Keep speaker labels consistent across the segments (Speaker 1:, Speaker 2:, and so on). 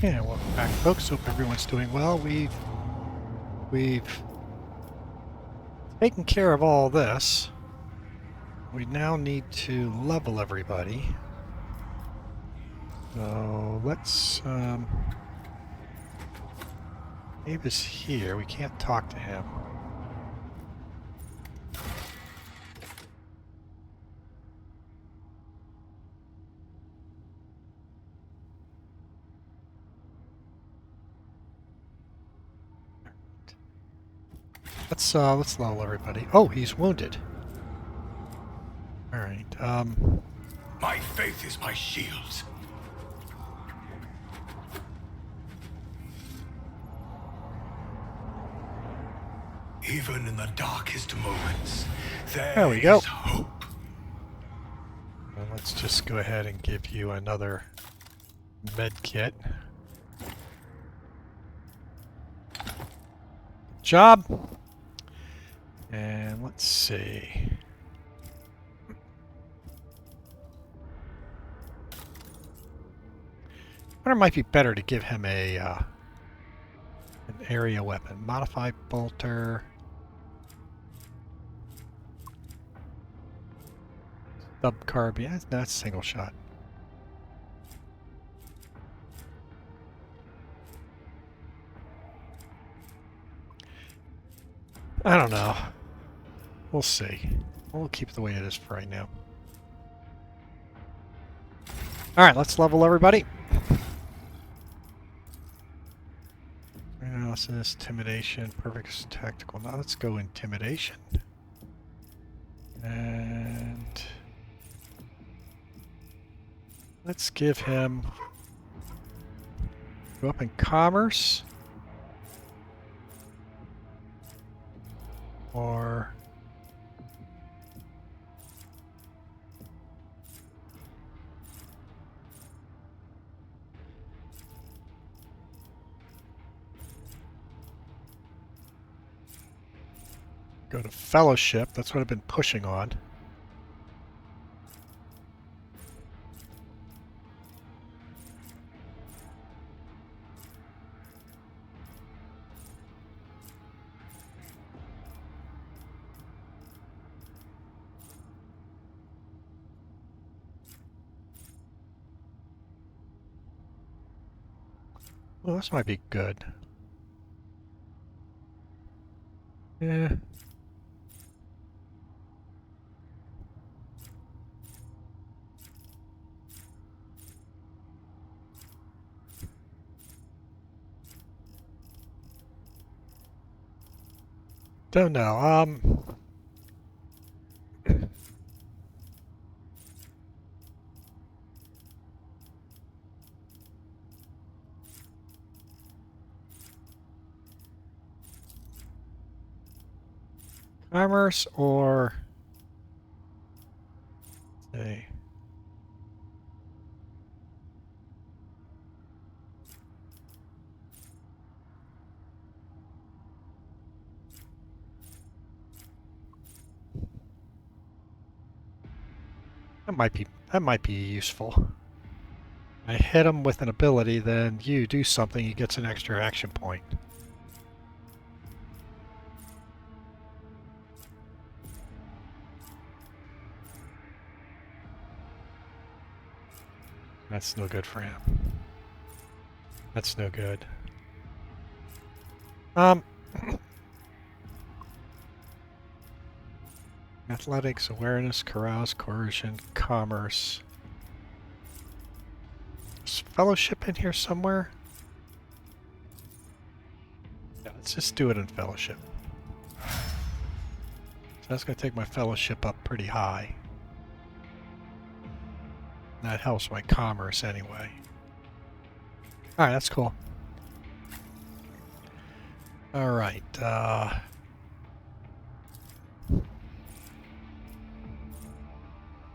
Speaker 1: Yeah, welcome back, folks. Hope everyone's doing well. We've taken care of all this. We now need to level everybody. So let's Abe is here. We can't talk to him. Let's level everybody. Oh, he's wounded. All right.
Speaker 2: My faith is my shield. Even in the darkest moments,
Speaker 1: There we
Speaker 2: there
Speaker 1: go.
Speaker 2: is hope.
Speaker 1: Well, let's just go ahead and give you another med kit. Good job. And let's see. I wonder it might be better to give him an area weapon. Modified bolter. Sub carbine. That's single shot. I don't know. We'll see. We'll keep it the way it is for right now. Alright, let's level everybody. Analysis, intimidation, perfect tactical. Now let's go intimidation. And let's give him go up in commerce. Or go to fellowship. That's what I've been pushing on. Well, this might be good. Yeah. Don't know. Commerce or say that might be useful. I hit him with an ability, then you do something, he gets an extra action point. That's no good for him. That's no good. Athletics, awareness, carouse, coercion, commerce. Is fellowship in here somewhere? Yeah, let's just do it in fellowship. So that's going to take my fellowship up pretty high. That helps my commerce anyway. Alright, that's cool. Alright,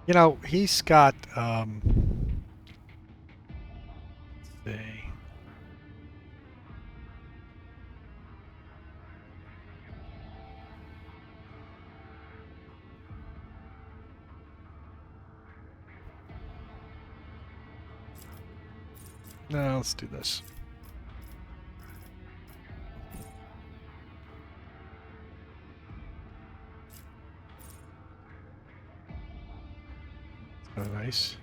Speaker 1: you know, he's got, let's see. No, let's do this. Oh, nice.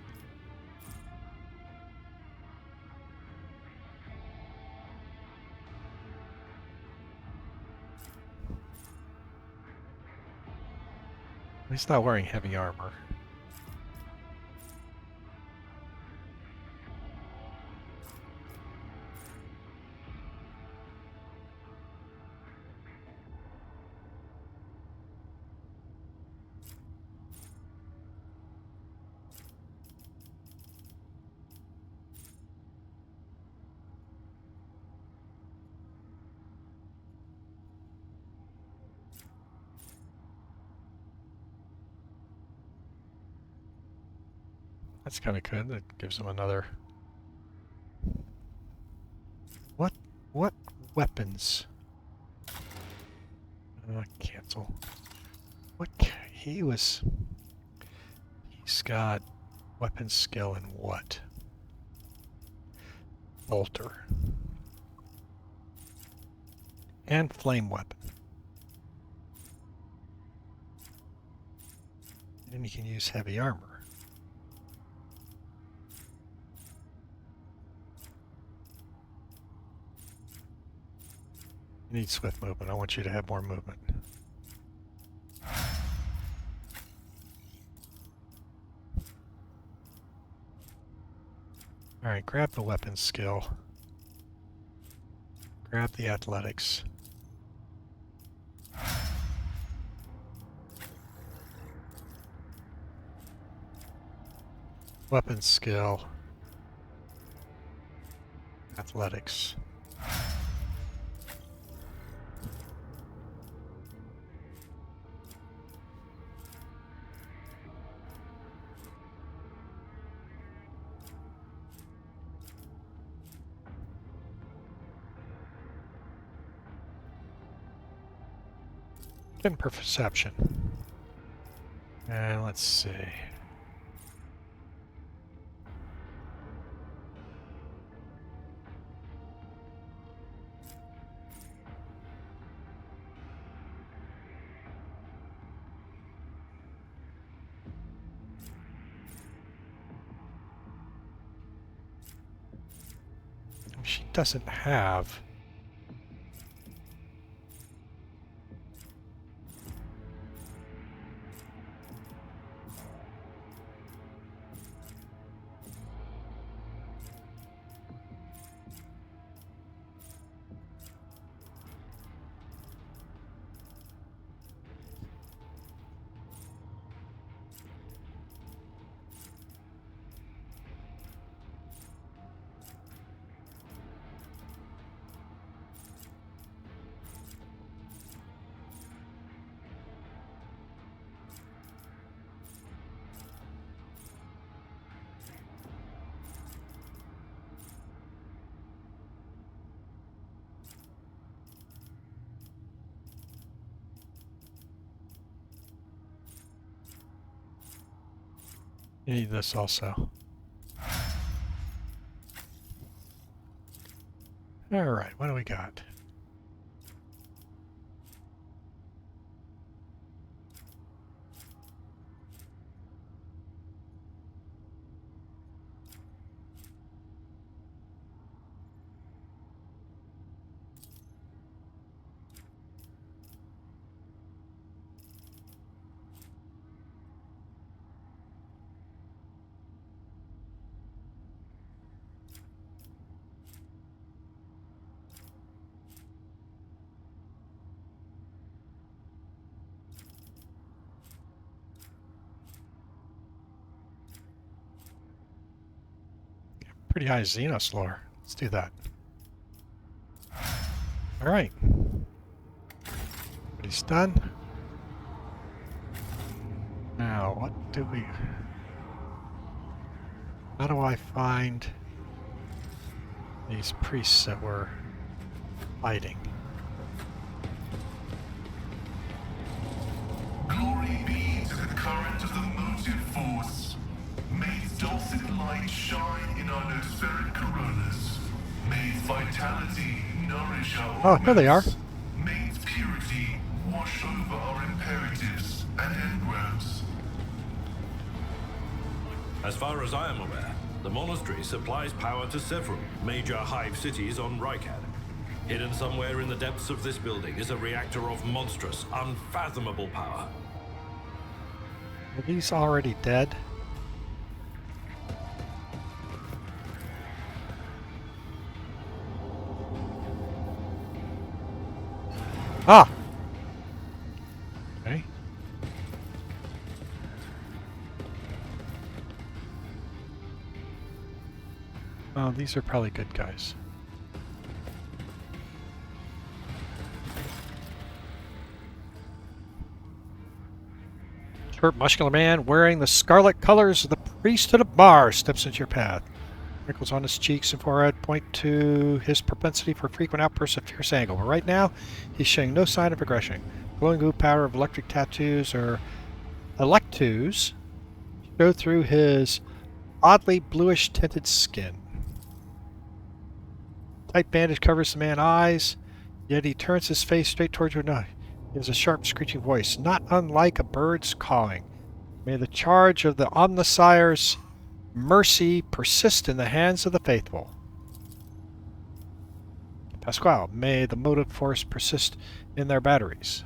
Speaker 1: He's not wearing heavy armor. That's kind of good. That gives him another... What weapons? Cancel. He's got weapon skill in what? Bolter. And flame weapon. And you can use heavy armor. You need swift movement. I want you to have more movement. Alright, grab the weapon skill. Grab the athletics. Weapon skill. Athletics. And perception. And let's see. She doesn't have... You need this also. Alright, what do we got? Pretty high Xenos lore. Let's do that. Alright. Everybody's done. Now, what do we... How do I find these priests that were fighting?
Speaker 3: Glory be to the current of the motive force. May its dulcet light shine in our nospheric coronas. vitality nourish our
Speaker 1: Oh, here they are.
Speaker 3: ornaments. May its purity wash over our imperatives and engrams.
Speaker 4: As far as I am aware, the monastery supplies power to several major hive cities on Rykad. Hidden somewhere in the depths of this building is a reactor of monstrous, unfathomable power.
Speaker 1: Are these already dead? Ah! Okay. Oh, these are probably good guys. Short, muscular man wearing the scarlet colors of the priesthood of Mars steps into your path. Wrinkles on his cheeks and forehead point to his propensity for frequent outbursts of fierce anger. But right now, he's showing no sign of aggression. Glowing blue powder of electric tattoos or electus show through his oddly bluish tinted skin. Tight bandage covers the man's eyes, yet he turns his face straight towards you. No, he has a sharp, screeching voice, not unlike a bird's cawing. May the charge of the Omnisire's mercy persist in the hands of the faithful. Pasquale, may the motive force persist in their batteries.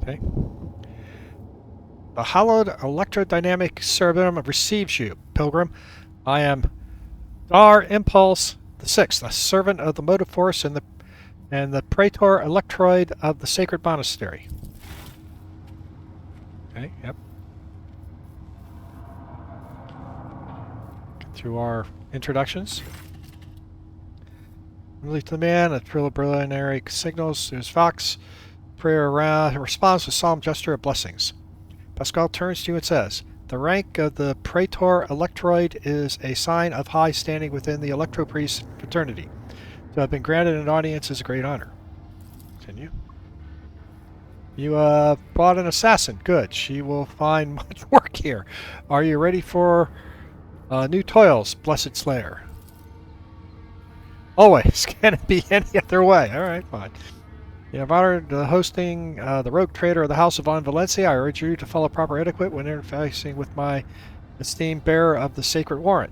Speaker 1: Okay. The hallowed electrodynamic cerebrum receives you, pilgrim. I am Dar Impulse the Sixth, a servant of the motive force and the praetor electroid of the sacred monastery. Okay, yep. Get through our introductions. Relief to the man, a trill of brilliant signals to his fox. Prayer around responds with solemn gesture of blessings. Pascal turns to you and says, "The rank of the Praetor Electroid is a sign of high standing within the Electro-Priest fraternity. To have been granted an audience is a great honor." Continue. "You brought an assassin. Good. She will find much work here. Are you ready for new toils, Blessed Slayer?" "Always. Can it be any other way?" "All right, fine. You have honored hosting the rogue trader of the House of Von Valencia. I urge you to follow proper etiquette when interfacing with my esteemed bearer of the sacred warrant.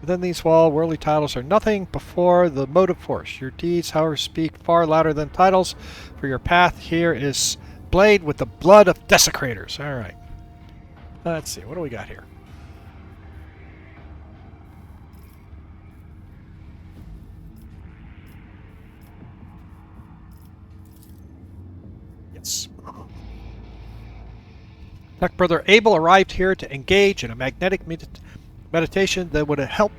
Speaker 1: Within these walls, worldly titles are nothing before the motive force. Your deeds, however, speak far louder than titles, for your path here is blade with the blood of desecrators." All right. Let's see. What do we got here? Tech Brother Abel arrived here to engage in a magnetic meditation that would help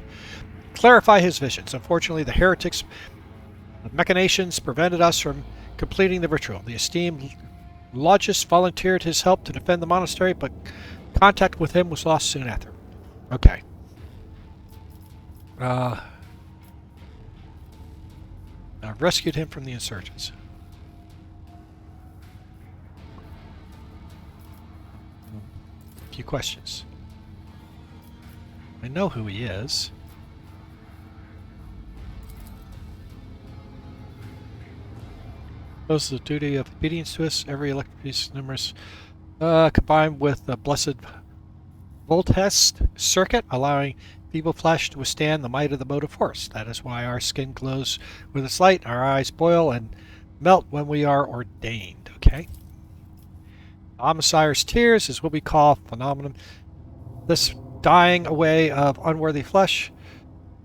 Speaker 1: clarify his visions. Unfortunately, the heretics' machinations prevented us from completing the ritual. The esteemed Logis volunteered his help to defend the monastery, but contact with him was lost soon after. Okay. I rescued him from the insurgents. Few questions. I know who he is. Those the duty of obedience to us. Every electric piece numerous combined with the blessed Voltest circuit, allowing feeble flesh to withstand the might of the motive force. That is why our skin glows with its light, our eyes boil and melt when we are ordained. Okay. Omnisire's tears is what we call phenomenon. This dying away of unworthy flesh,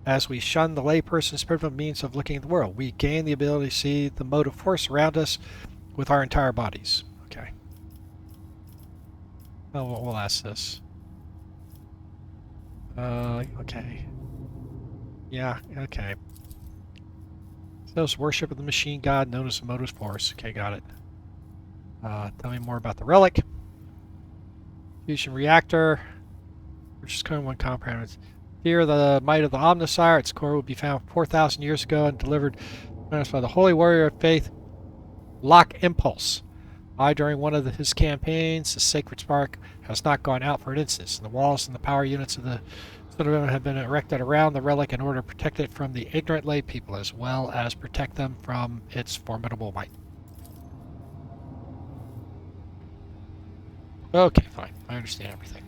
Speaker 1: as we shun the layperson's primitive means of looking at the world. We gain the ability to see the motive force around us with our entire bodies. Okay. Well, we'll ask this. Okay. Yeah, okay. Those worship of the machine god known as the motive force. Okay, got it. Tell me more about the relic. Fusion reactor. Which is coming one compound. Fear the might of the Omnissiah. Its core would be found 4,000 years ago and delivered to us by the holy warrior of faith, Lock Impulse. During one of his campaigns, the sacred spark has not gone out for an instant. The walls and the power units of the Citadel have been erected around the relic in order to protect it from the ignorant lay people, as well as protect them from its formidable might. Okay, fine. I understand everything.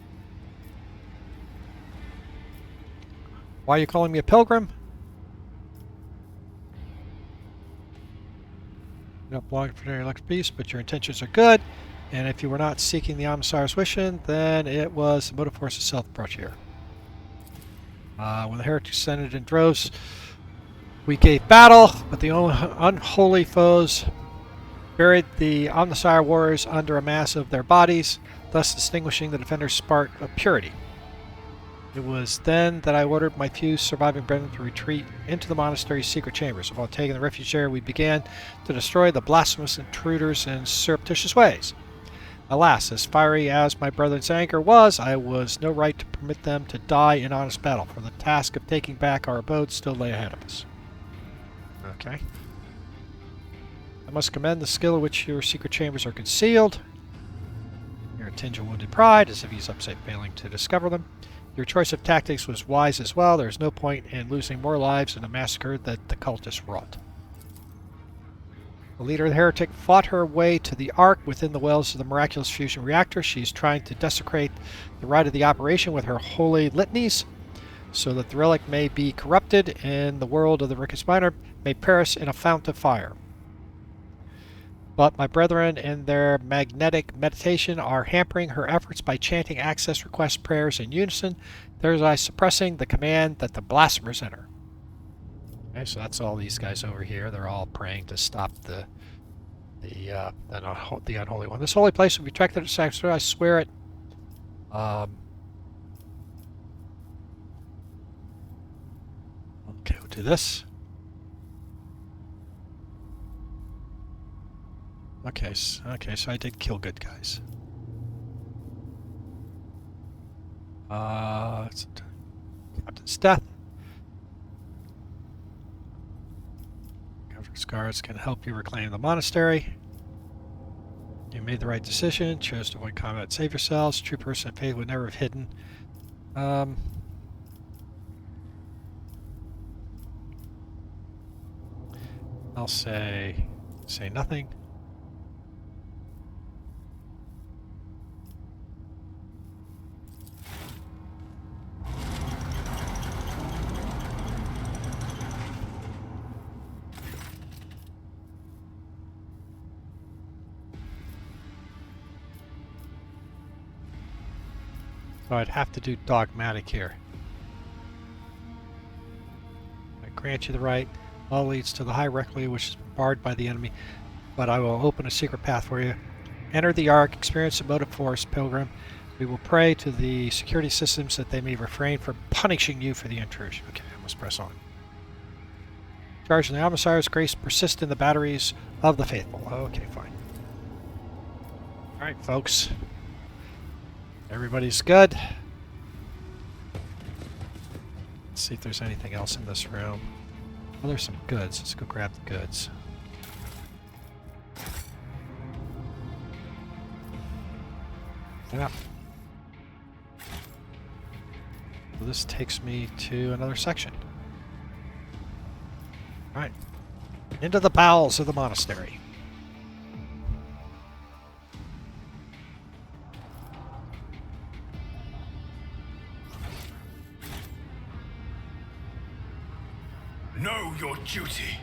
Speaker 1: Why are you calling me a pilgrim? You don't belong to the elect beast, but your intentions are good. And if you were not seeking the Omnissiah's wishing, then it was the motive force itself that brought you here. When the heretics descended in droves, we gave battle, but the unholy foes buried the Omnissiah warriors under a mass of their bodies, thus extinguishing the defender's spark of purity. It was then that I ordered my few surviving brethren to retreat into the monastery's secret chambers. While taking the refuge there, we began to destroy the blasphemous intruders in surreptitious ways. Alas, as fiery as my brethren's anger was, I was no right to permit them to die in honest battle, for the task of taking back our abode still lay ahead of us. Okay. I must commend the skill at which your secret chambers are concealed. Your tinge of wounded pride, as if he's upset failing to discover them. Your choice of tactics was wise as well. There is no point in losing more lives in a massacre that the cultists wrought. The leader of the heretic fought her way to the Ark within the wells of the miraculous fusion reactor. She's trying to desecrate the rite of the operation with her holy litanies, so that the relic may be corrupted and the world of the Ricketts Miner may perish in a fount of fire. But my brethren in their magnetic meditation are hampering her efforts by chanting access request prayers in unison, thereby suppressing the command that the blasphemers enter. Okay, so that's all these guys over here. They're all praying to stop the unholy one. This holy place will be tracked to sanctuary. I swear it. Okay, we'll do this. Okay, so I did kill good guys. Captain's death. Captain's guards can help you reclaim the monastery. You made the right decision. Chose to avoid combat. Save yourselves. True person of faith would never have hidden. I'll say nothing. So I'd have to do dogmatic here. I grant you the right. All leads to the high recluse, which is barred by the enemy, but I will open a secret path for you. Enter the Ark, experience the motive force, pilgrim. We will pray to the security systems that they may refrain from punishing you for the intrusion. Okay, I must press on. Charge in the Omnissiah's grace persist in the batteries of the faithful. Okay, fine. Alright, folks. Everybody's good. Let's see if there's anything else in this room. Well, there's some goods. Let's go grab the goods. Yeah. So this takes me to another section. Alright. Into the bowels of the monastery.
Speaker 2: Know your duty.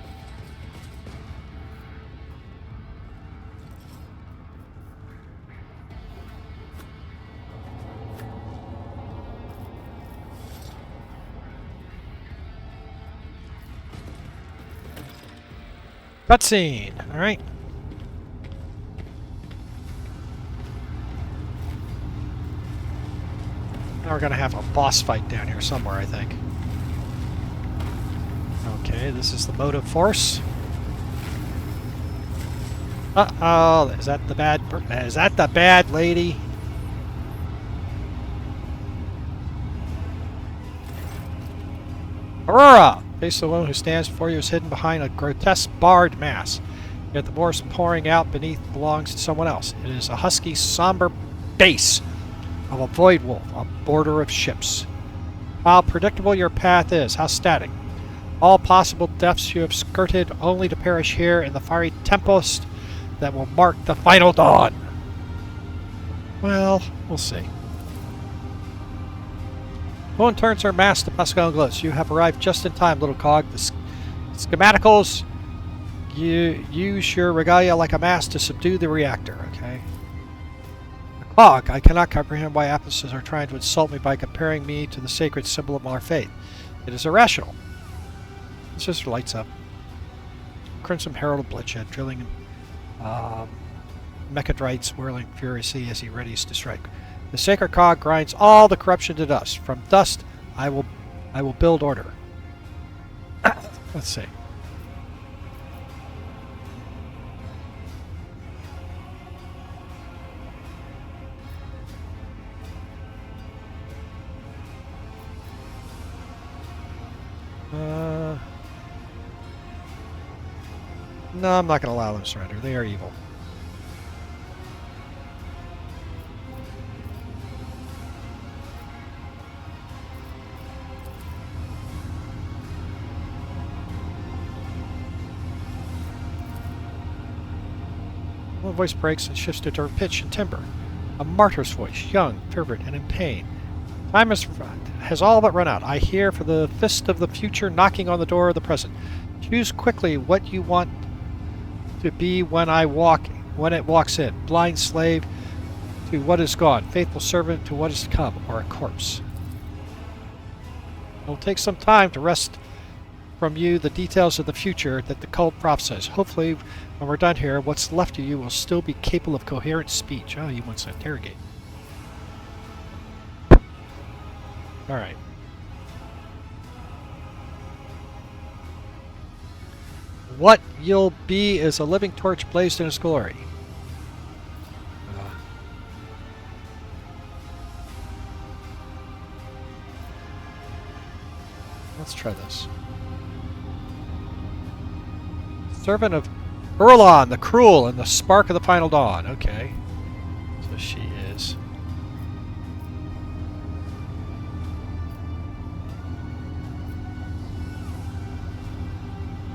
Speaker 1: Cutscene. All right. Now we're gonna have a boss fight down here somewhere, I think. Okay, this is the motive force. Uh-oh, is that the bad lady? Aurora! Face the woman who stands before you is hidden behind a grotesque barred mask. Yet the voice pouring out beneath belongs to someone else. It is a husky, somber bass of a void wolf, a border of ships. How predictable your path is, how static. All possible depths you have skirted, only to perish here in the fiery tempest that will mark the final dawn. Well, we'll see. Moon turns her mask to Pascal and glows. You have arrived just in time, little cog. The schematicals use your regalia like a mask to subdue the reactor, okay? The cog, I cannot comprehend why Apostles are trying to insult me by comparing me to the sacred symbol of our faith. It is irrational. It just lights up. Crimson Herald of Bloodshed, drilling Mechadrites whirling furiously as he readies to strike. The sacred cog grinds all the corruption to dust. From dust, I will build order. Let's see. No, I'm not going to allow them to surrender. They are evil. One voice breaks and shifts to pitch and timbre. A martyr's voice, young, fervent, and in pain. Time has all but run out. I hear for the fist of the future knocking on the door of the present. Choose quickly what you want to be when it walks in. Blind slave to what is gone, faithful servant to what is to come, or a corpse. It will take some time to wrest from you the details of the future that the cult prophesies. Hopefully, when we're done here, what's left of you will still be capable of coherent speech. Oh, he wants to interrogate. Alright. What you'll be is a living torch blazed in its glory. Let's try this. Servant of Urlon, the cruel, and the spark of the final dawn. Okay. So she is.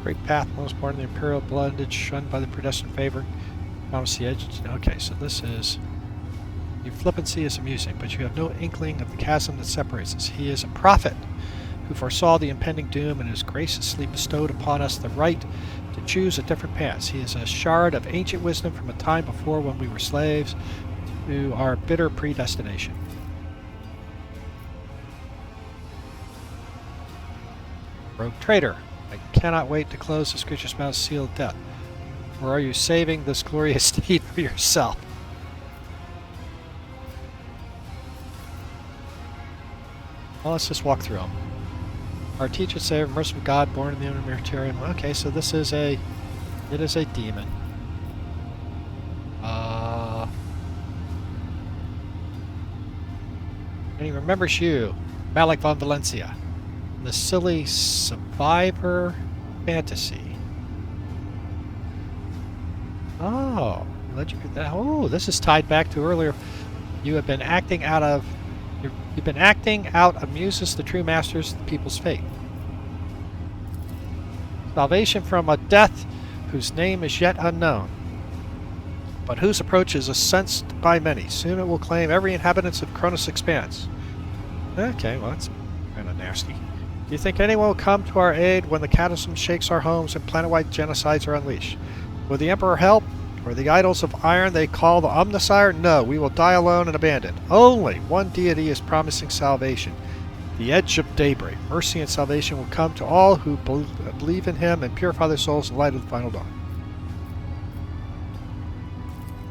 Speaker 1: Great path, most born in the imperial blooded, shunned by the predestined favor. Promise the edge. Okay, so this is. Your flippancy is amusing, but you have no inkling of the chasm that separates us. He is a prophet who foresaw the impending doom and has graciously bestowed upon us the right to choose a different path. He is a shard of ancient wisdom from a time before when we were slaves to our bitter predestination. Rogue traitor, I cannot wait to close this creature's mouth's seal of death. Or are you saving this glorious deed for yourself? Well, let's just walk through them. Our teacher said, merciful God, born in the humanitarian. Okay, so this is it is a demon. And he remembers you, Malik von Valencia, the silly survivor fantasy. Oh, this is tied back to earlier. You have been acting out of. You've been acting out amuses the true masters of the people's fate. Salvation from a death whose name is yet unknown, but whose approach is sensed by many. Soon it will claim every inhabitant of Cronus' expanse. Okay, well that's kind of nasty. Do you think anyone will come to our aid when the cataclysm shakes our homes and planet-wide genocides are unleashed? Will the Emperor help? Or the idols of iron they call the Omnisire? No, we will die alone and abandoned. Only one deity is promising salvation. The edge of daybreak. Mercy and salvation will come to all who believe in him and purify their souls in the light of the final dawn.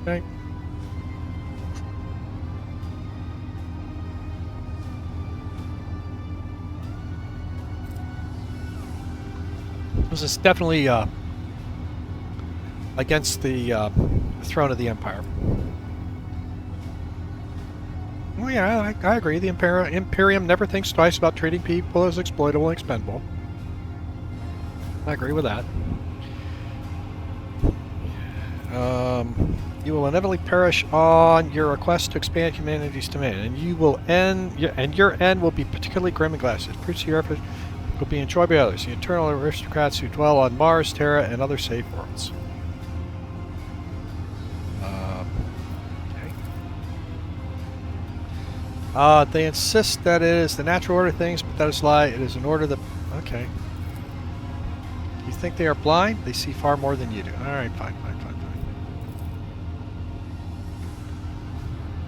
Speaker 1: Okay. This is definitely against the throne of the Empire. Oh yeah, I agree. The Imperium never thinks twice about treating people as exploitable and expendable. I agree with that. You will inevitably perish on your request to expand humanity's domain, and your end will be particularly grim and glassy. Fruits of your effort will be enjoyed by others, the eternal aristocrats who dwell on Mars, Terra, and other safe worlds. Okay. They insist that it is the natural order of things, but that is a lie. It is an order that... Okay. You think they are blind? They see far more than you do. Alright, fine.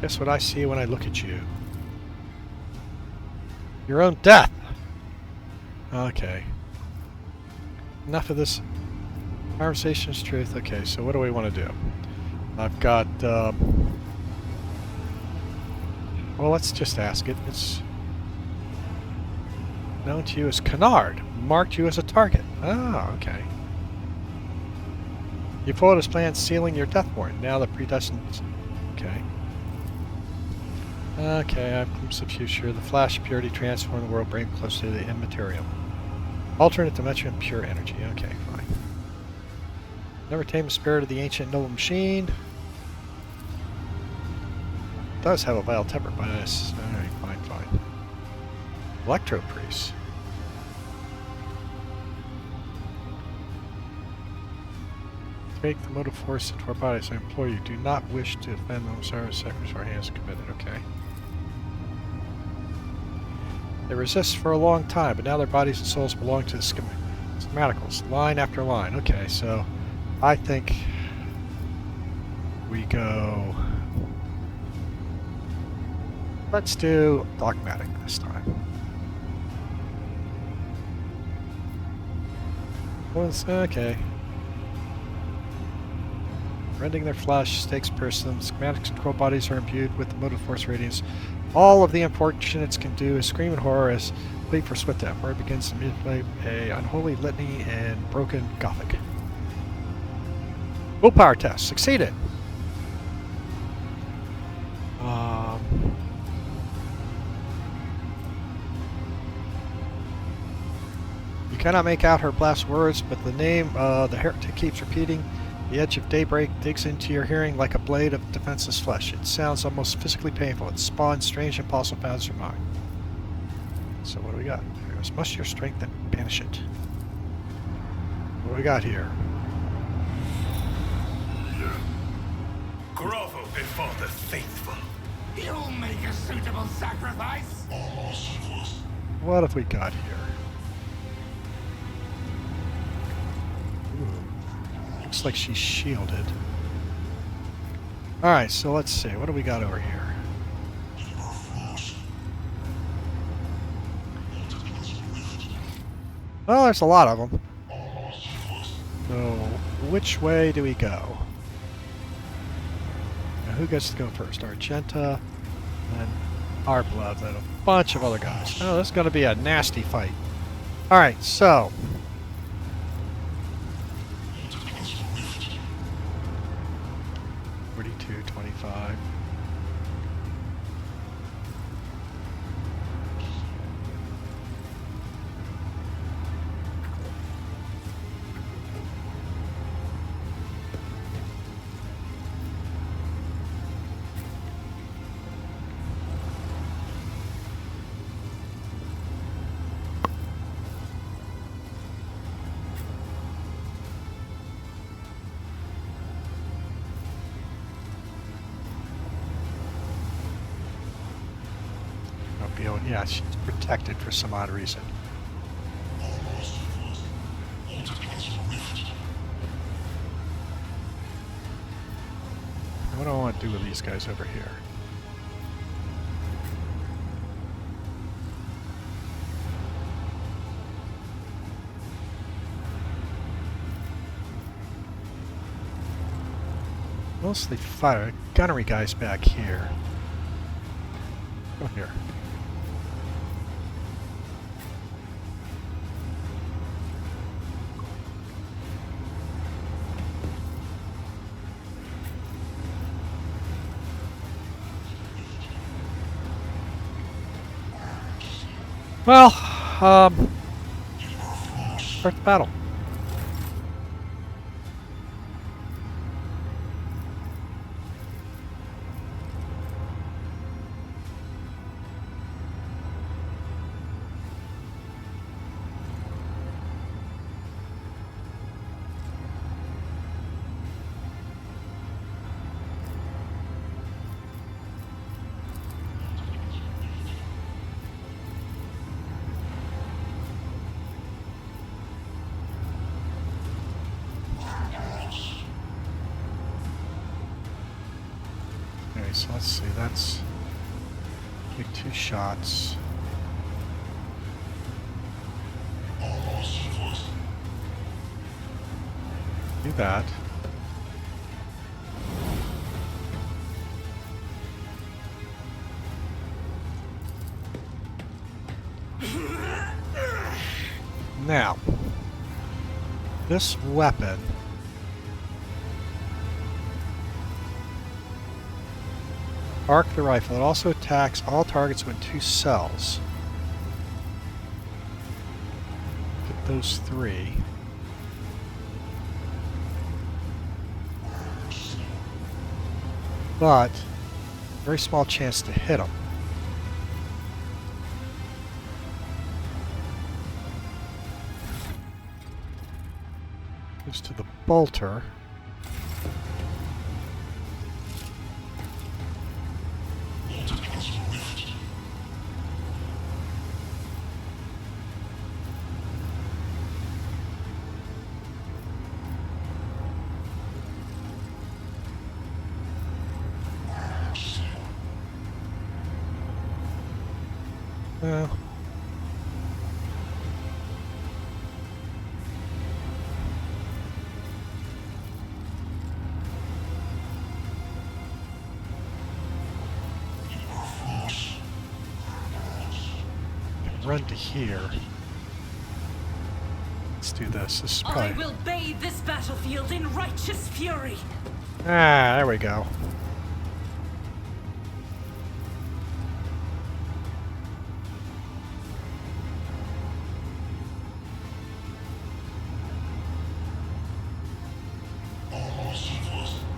Speaker 1: Guess what I see when I look at you? Your own death! Okay. Enough of this conversation is truth. Okay, so what do we want to do? I've got... well, let's just ask it. It's known to you as Canard. Marked you as a target. Ah, okay. You followed his plan, sealing your death warrant. Now the predestined... Okay. Okay, I have a glimpse of future. The flash purity transformed the world, bring close to the immaterial. Alternate dimension, pure energy. Okay, fine. Never tame the spirit of the ancient noble machine. Does have a vile temper, but it's... Alright, fine. Electro priest. Take the motive force into our bodies. I implore you, do not wish to offend them. Sorry, sacrifice our hands committed. Okay. They resist for a long time, but now their bodies and souls belong to the schematicals. Line after line. Okay, so I think we go... Let's do dogmatic this time. Okay. Rending their flesh, stakes person, schematics control bodies are imbued with the motive force radiance. All of the unfortunates can do is scream in horror as plead for swift death, where it begins to manipulate a unholy litany in broken Gothic. Willpower test. Succeeded. You cannot make out her blast words, but the name the heretic keeps repeating. The edge of daybreak digs into your hearing like a blade of defenseless flesh. It sounds almost physically painful. It spawns strange impulsive paths your mind. So what do we got? There's muster your strength and banish it. What do we got here?
Speaker 2: Grovel before the faithful.
Speaker 5: You'll make a suitable sacrifice.
Speaker 1: What have we got here? Looks like she's shielded. Alright, so let's see. What do we got over here? Well, there's a lot of them. So, which way do we go? Now, who gets to go first? Argenta, and our blood, and a bunch of other guys. Oh, this is going to be a nasty fight. Alright, so... 25. Yeah, she's protected for some odd reason. What do I want to do with these guys over here? Mostly fire. Gunnery guys back here. Come here. Well, start the battle. Okay, so let's see, that's take 2 shots. Do that. Now, this weapon arc the rifle. It also attacks all targets with 2 cells. Get those 3. But very small chance to hit them. Goes to the bolter. Well, run to here. Let's do this. This is
Speaker 6: I
Speaker 1: probably...
Speaker 6: will bathe this battlefield in righteous fury.
Speaker 1: Ah, there we go.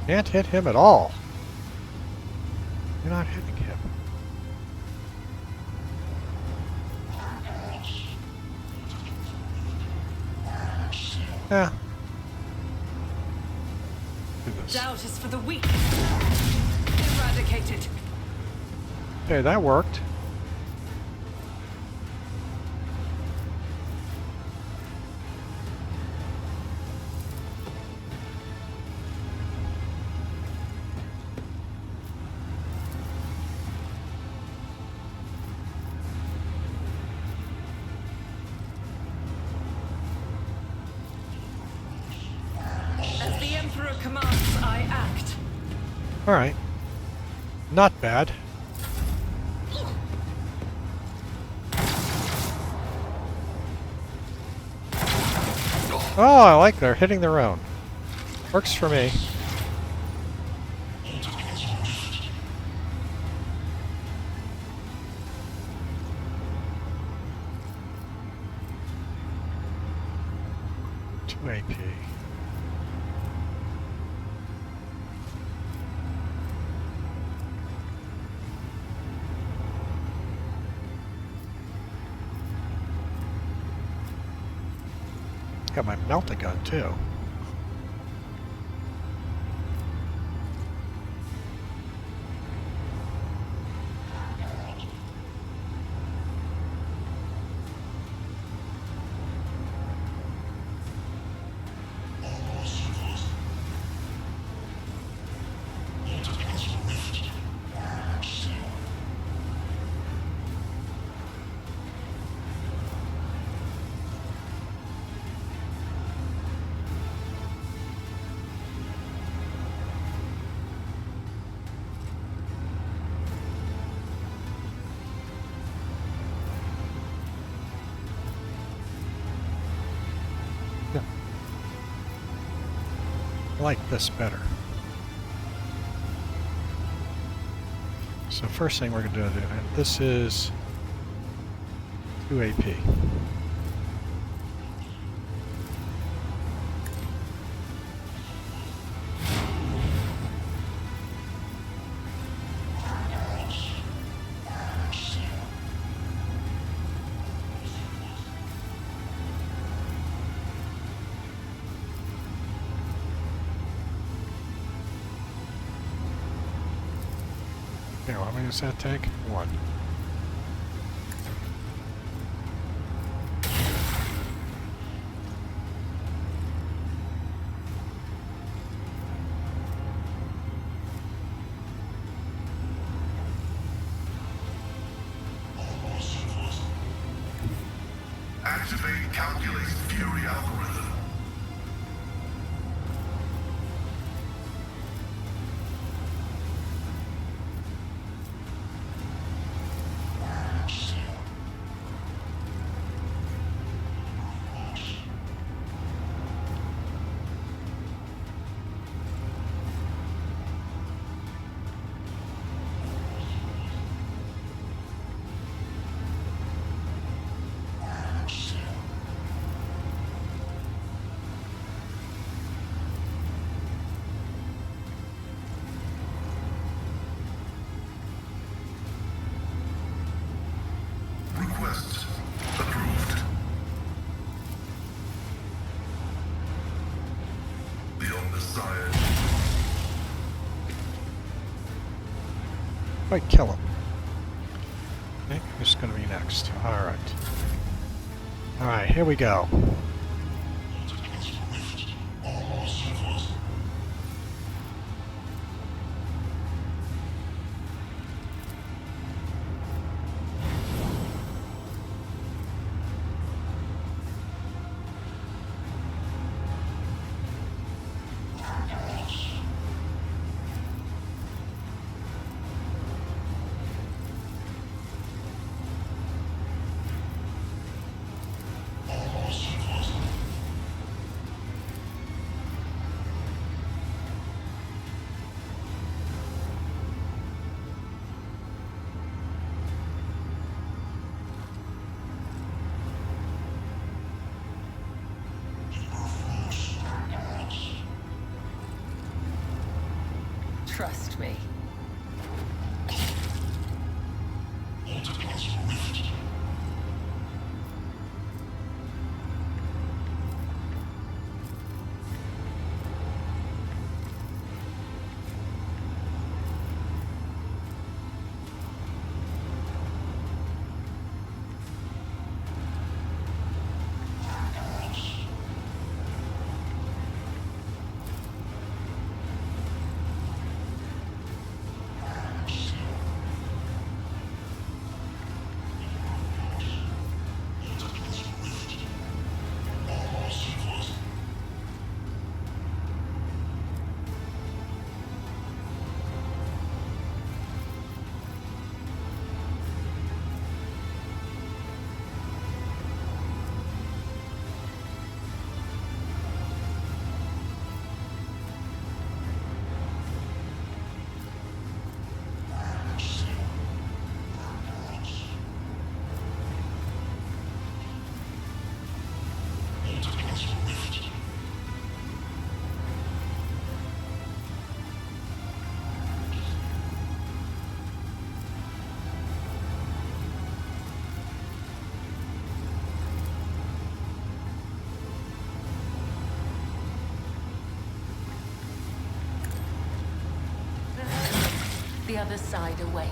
Speaker 1: Can't hit him at all. You're not hitting him. Yeah. Do this.
Speaker 6: Doubt is for the weak. Eradicated.
Speaker 1: Okay, that worked.
Speaker 6: As the Emperor commands, I act.
Speaker 1: Alright. Not bad. Oh, I like they're hitting their own. Works for me. Two AP. Got my melt-a-gun too. I like this better. So first thing we're going to do, and this is 2 AP. Okay, how many does that take? 1.
Speaker 3: Activate calculate fury algorithm. Request approved. Beyond the science.
Speaker 1: Might kill him. Okay, who's going to be next? Alright. Alright, here we go.
Speaker 6: Trust me. The other side awaits.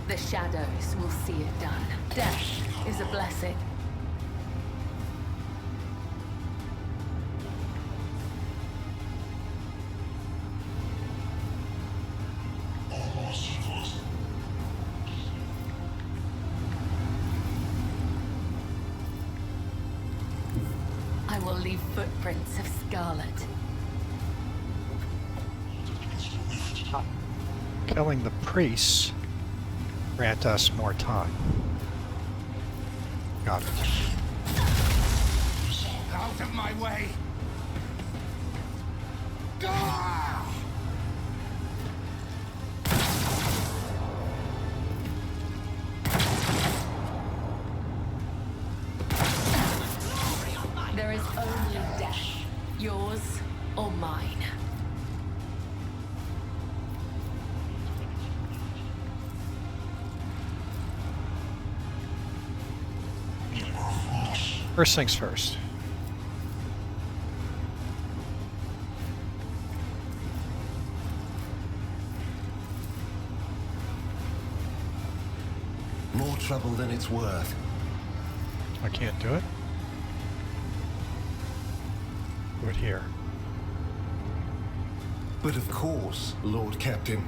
Speaker 6: The shadows will see it done. Death is a blessing. I will leave footprints of scarlet.
Speaker 1: Killing the priests grant us more time. Got it.
Speaker 5: Out of my way! Gah!
Speaker 6: There is only death, yours or mine.
Speaker 1: First things first.
Speaker 2: More trouble than it's worth.
Speaker 1: I can't do it. Do it here.
Speaker 2: But of course, Lord Captain.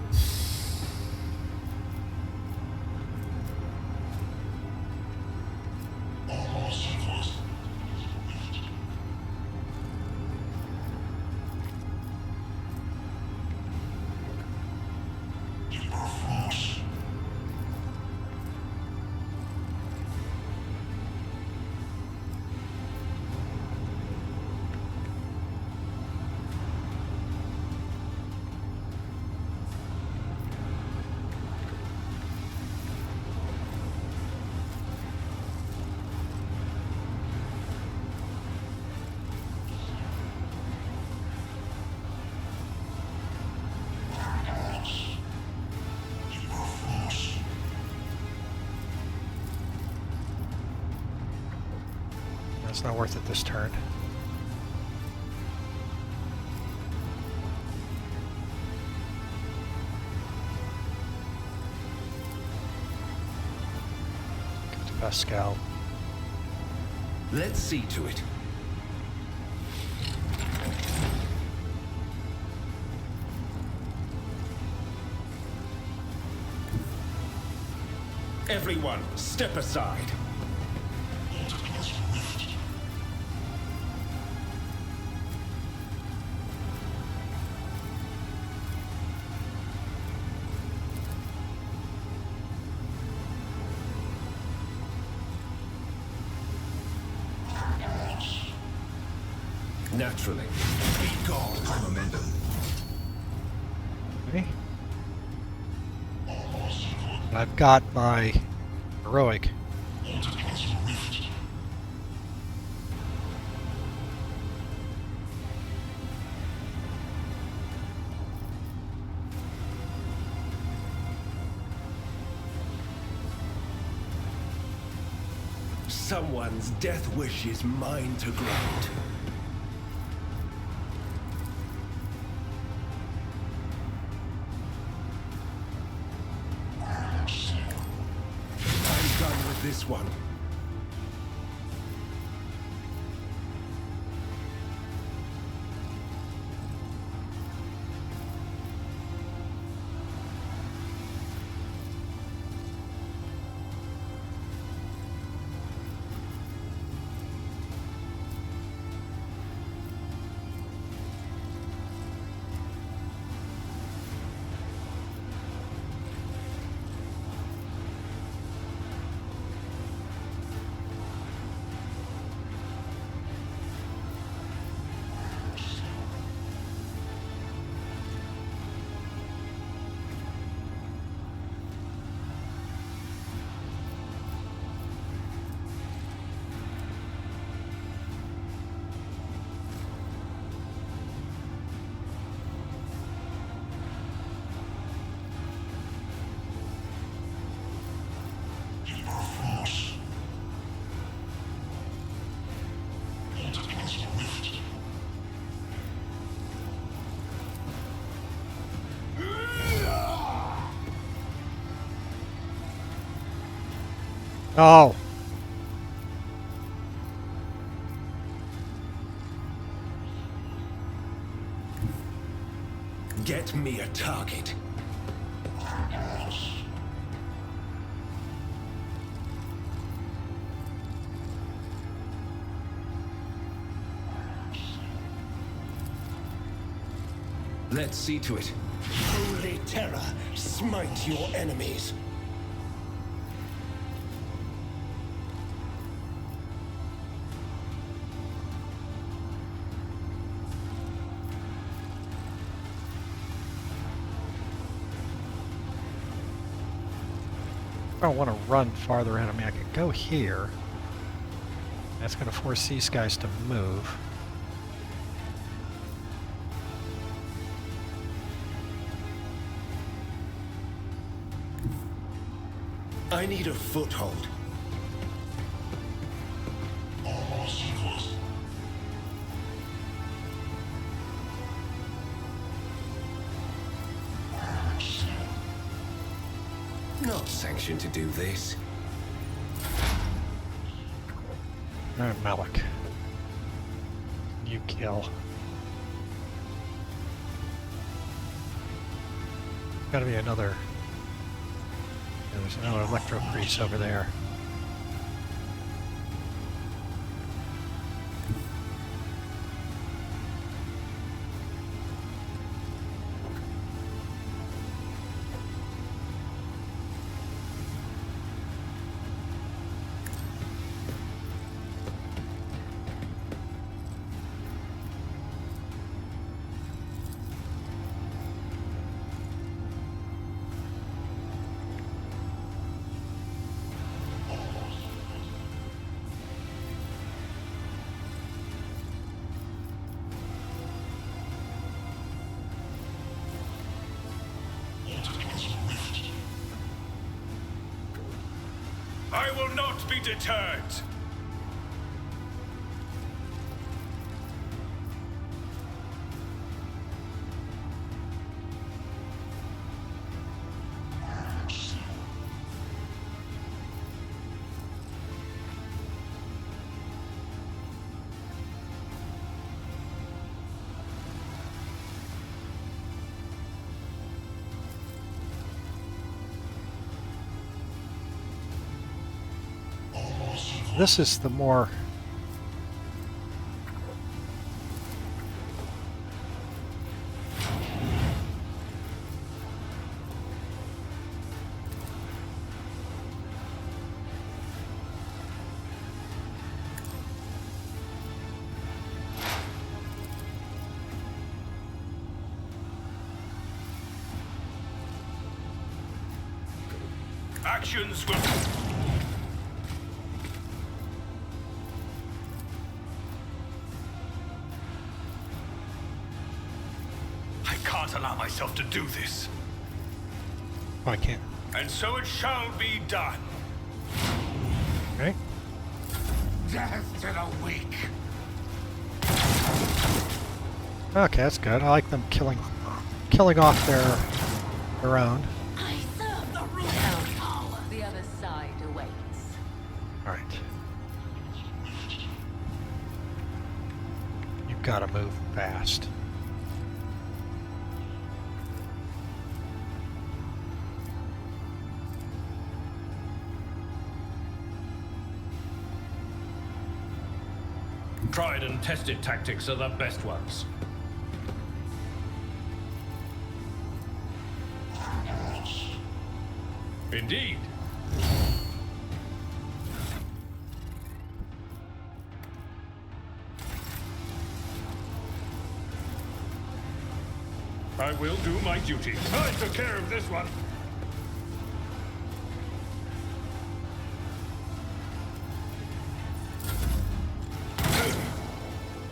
Speaker 1: It's not worth it this turn. Get to Pascal.
Speaker 2: Let's see to it.
Speaker 5: Everyone, step aside.
Speaker 2: Naturally. Be gone, momentum.
Speaker 1: Okay. I've got my heroic.
Speaker 2: Someone's death wish is mine to grant. I'm done with this one.
Speaker 1: Oh!
Speaker 2: Get me a target. Let's see to it. Holy terror, smite your enemies.
Speaker 1: I don't want to run farther ahead of me. I could go here. That's going to force these guys to move.
Speaker 2: I need a foothold. Not sanctioned to do this.
Speaker 1: Alright, Malik. You kill. Gotta be another... Yeah, there's another electro crease over there.
Speaker 5: I will not be deterred.
Speaker 1: This is the more...
Speaker 5: Actions will... I can't allow myself to do this.
Speaker 1: Oh, I can't.
Speaker 5: And so it shall be done.
Speaker 1: Okay.
Speaker 5: Death to the weak.
Speaker 1: Okay, that's good. I like them killing off their own.
Speaker 6: I serve the rule of power. The other side awaits.
Speaker 1: All right. You've got to move fast.
Speaker 4: Tried and tested tactics are the best ones. Indeed. I will do my duty. I took care of this one.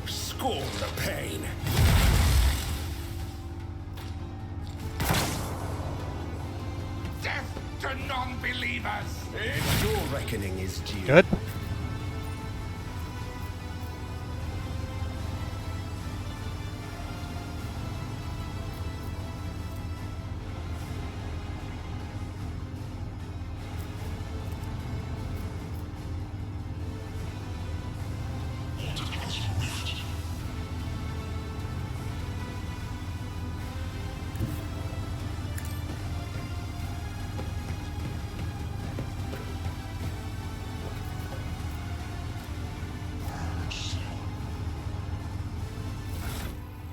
Speaker 2: Scorn the pain.
Speaker 5: Death to non-believers.
Speaker 2: Your reckoning is due.
Speaker 1: Good.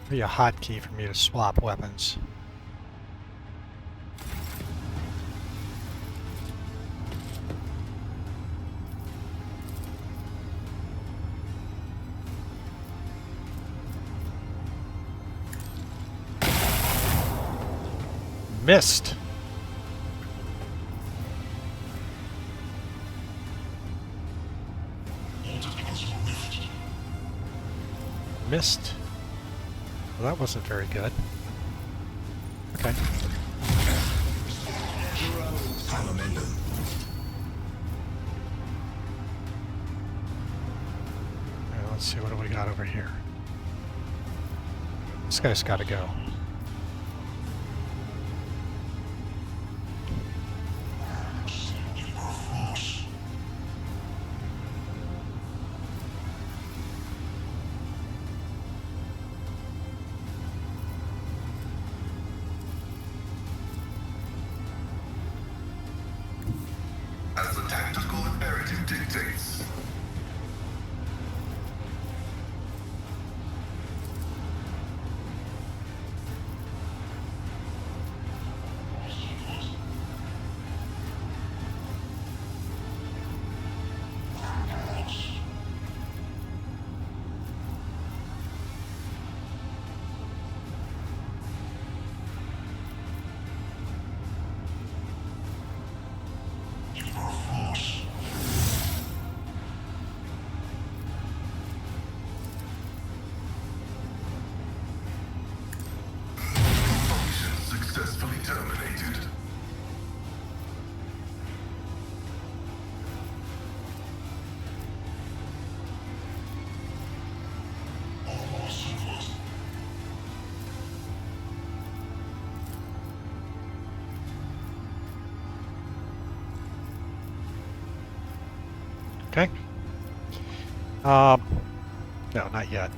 Speaker 1: Be a hotkey for me to swap weapons. Missed. Missed. Well, that wasn't very good. Okay. Now, let's see, what do we got over here? This guy's got to go.
Speaker 3: As the tactical imperative dictates. Function successfully terminated.
Speaker 1: Okay. No, not yet.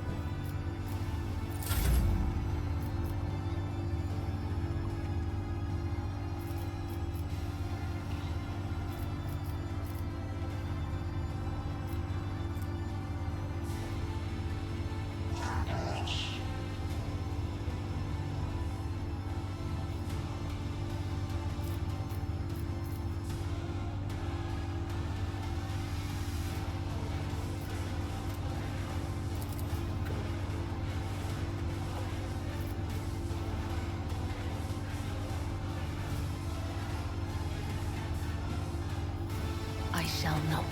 Speaker 6: I shall not.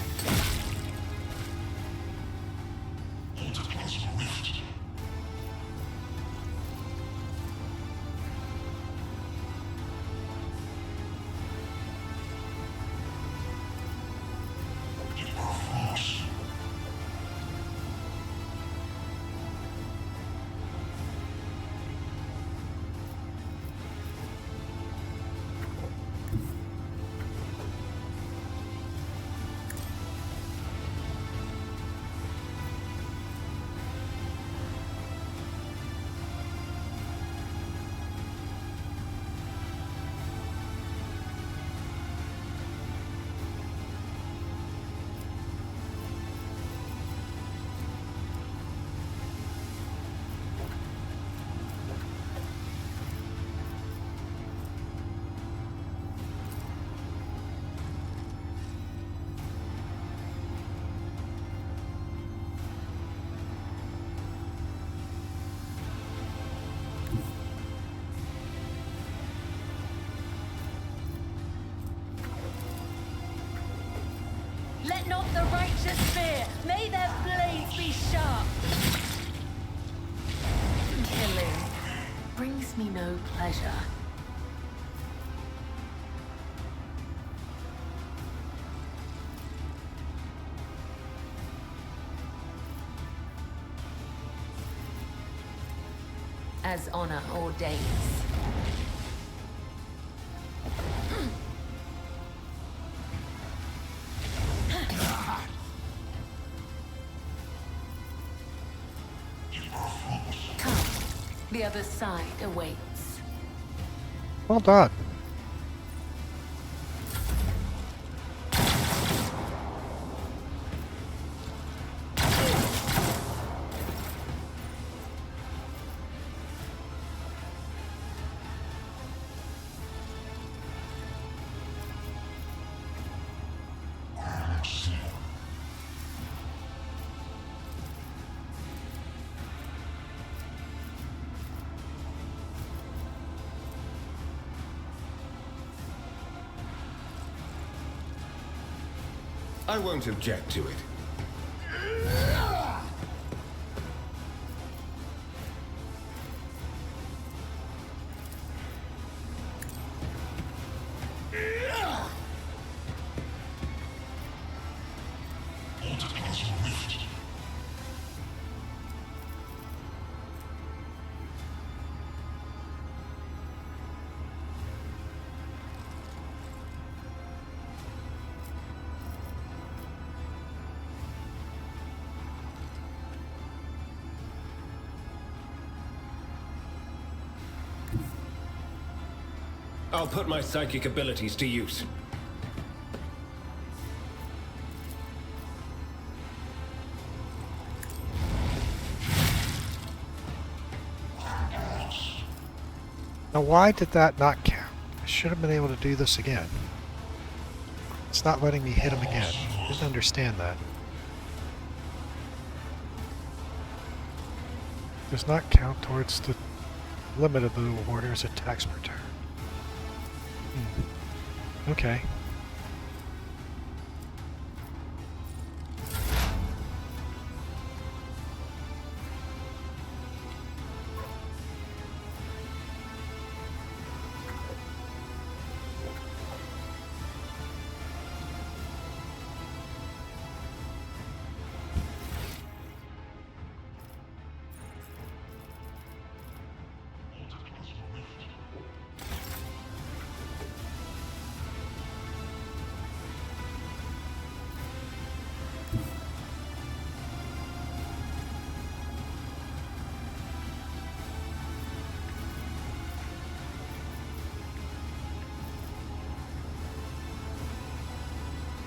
Speaker 6: Let not the righteous fear. May their blades be sharp. Killing brings me no pleasure. As honor ordains. The other side awaits.
Speaker 1: Well done.
Speaker 2: I won't object to it. I'll put my psychic abilities to use.
Speaker 1: Now why did that not count? I should have been able to do this again. It's not letting me hit him again. Didn't understand that. Does not count towards the limit of the warder's attacks per turn. Okay.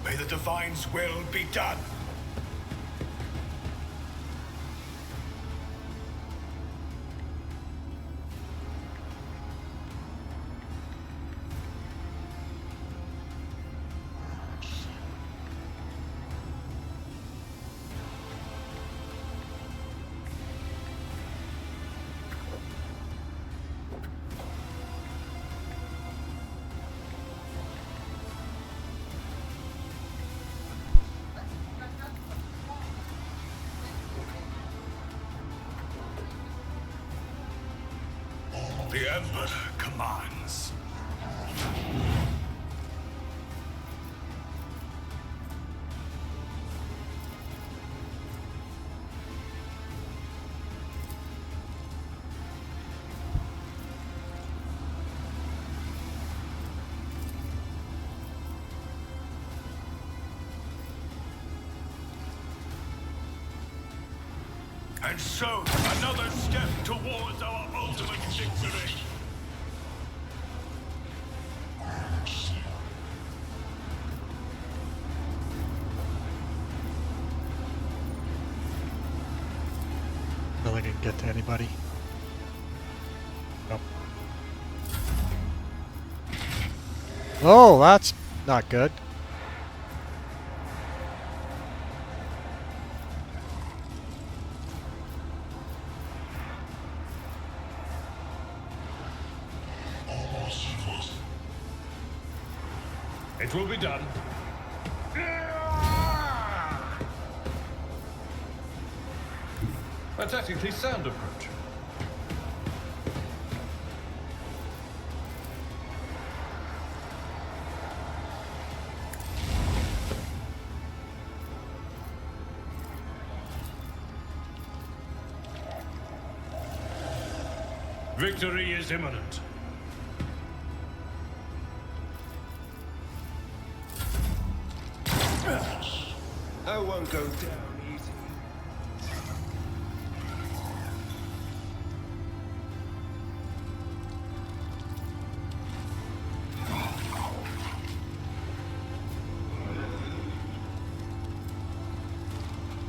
Speaker 5: May the Divine's will be done. The Emperor commands. And so, another step towards our ultimate victory.
Speaker 1: Really didn't get to anybody. Nope. Oh, that's not good.
Speaker 5: It will be done. A tactically sound approach. Victory is imminent.
Speaker 2: I won't go down easy.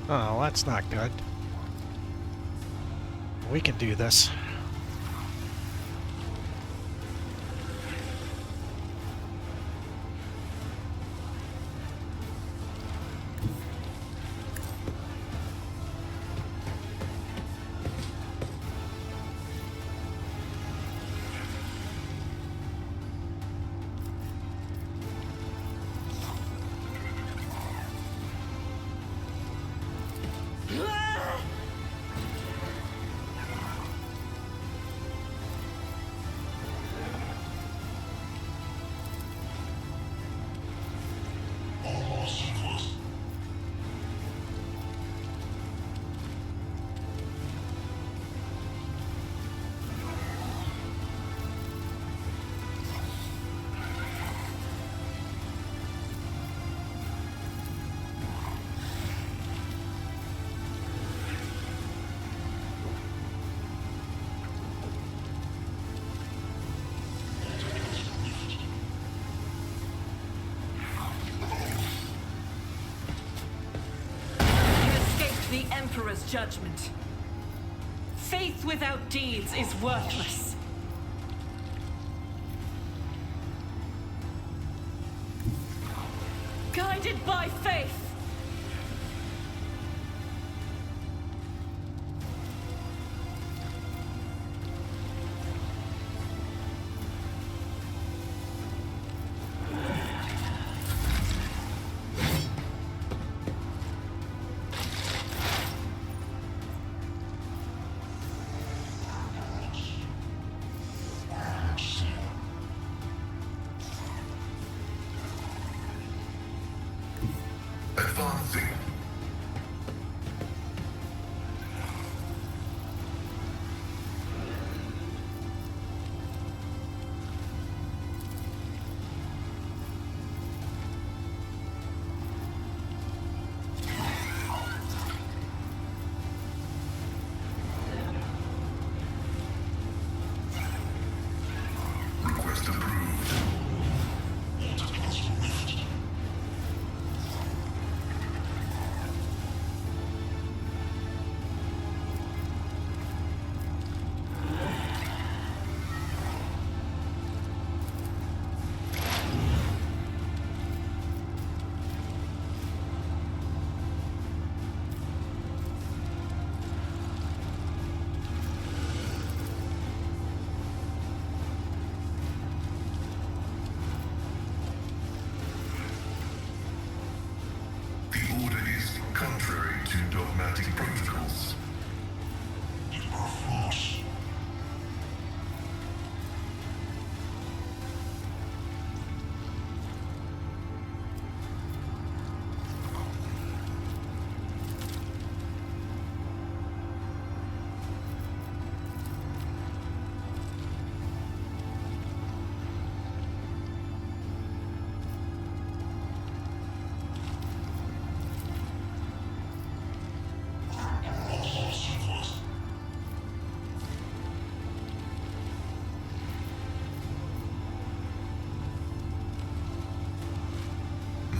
Speaker 1: Oh, that's not good. We can do this.
Speaker 6: The Emperor's judgment. Faith without deeds is worthless. Guided by faith.
Speaker 3: Advancing. Request approved. The order is contrary to dogmatic protocols.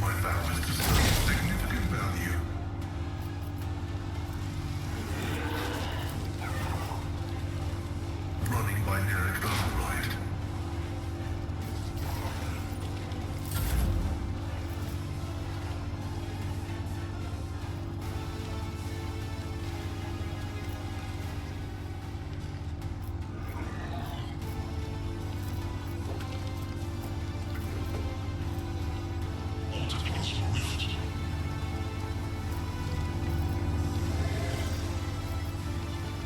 Speaker 3: My vow is to serve significant value. Running binary override.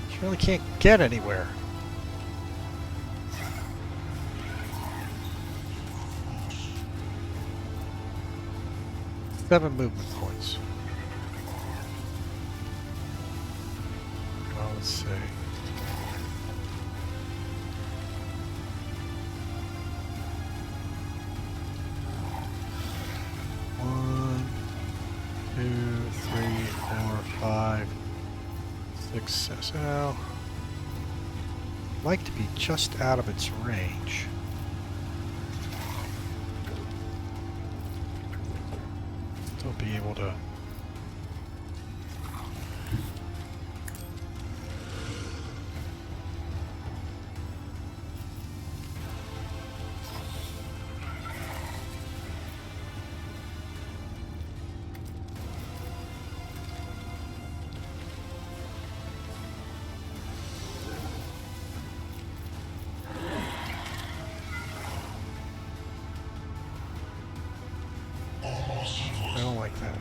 Speaker 1: You really can't get anywhere. Seven movement points. Well, let's see. One, two, three, four, five, six, seven. So, I'd like to be just out of its range. Still be able to. I don't like that.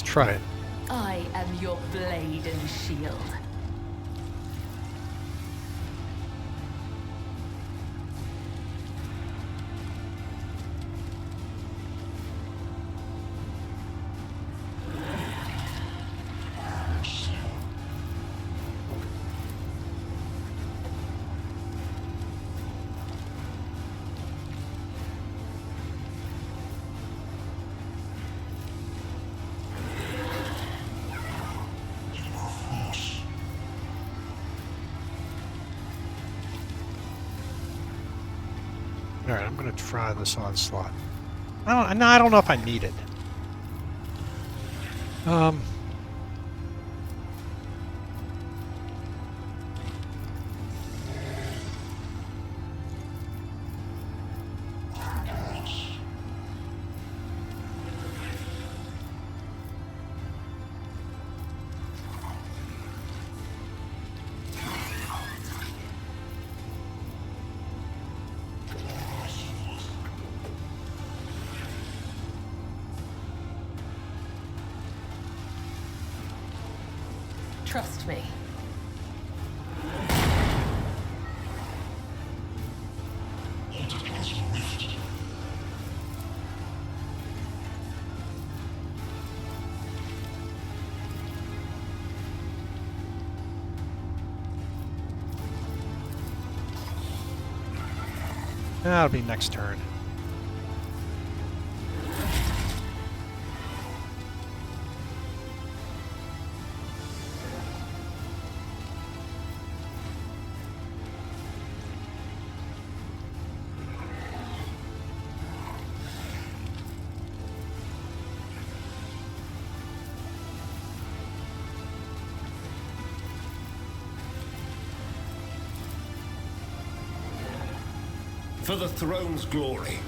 Speaker 1: try it.
Speaker 6: I am your blade and shield.
Speaker 1: Alright, I'm gonna try this onslaught. I don't know if I need it.
Speaker 6: Trust me.
Speaker 1: That'll be next turn.
Speaker 2: For the throne's glory.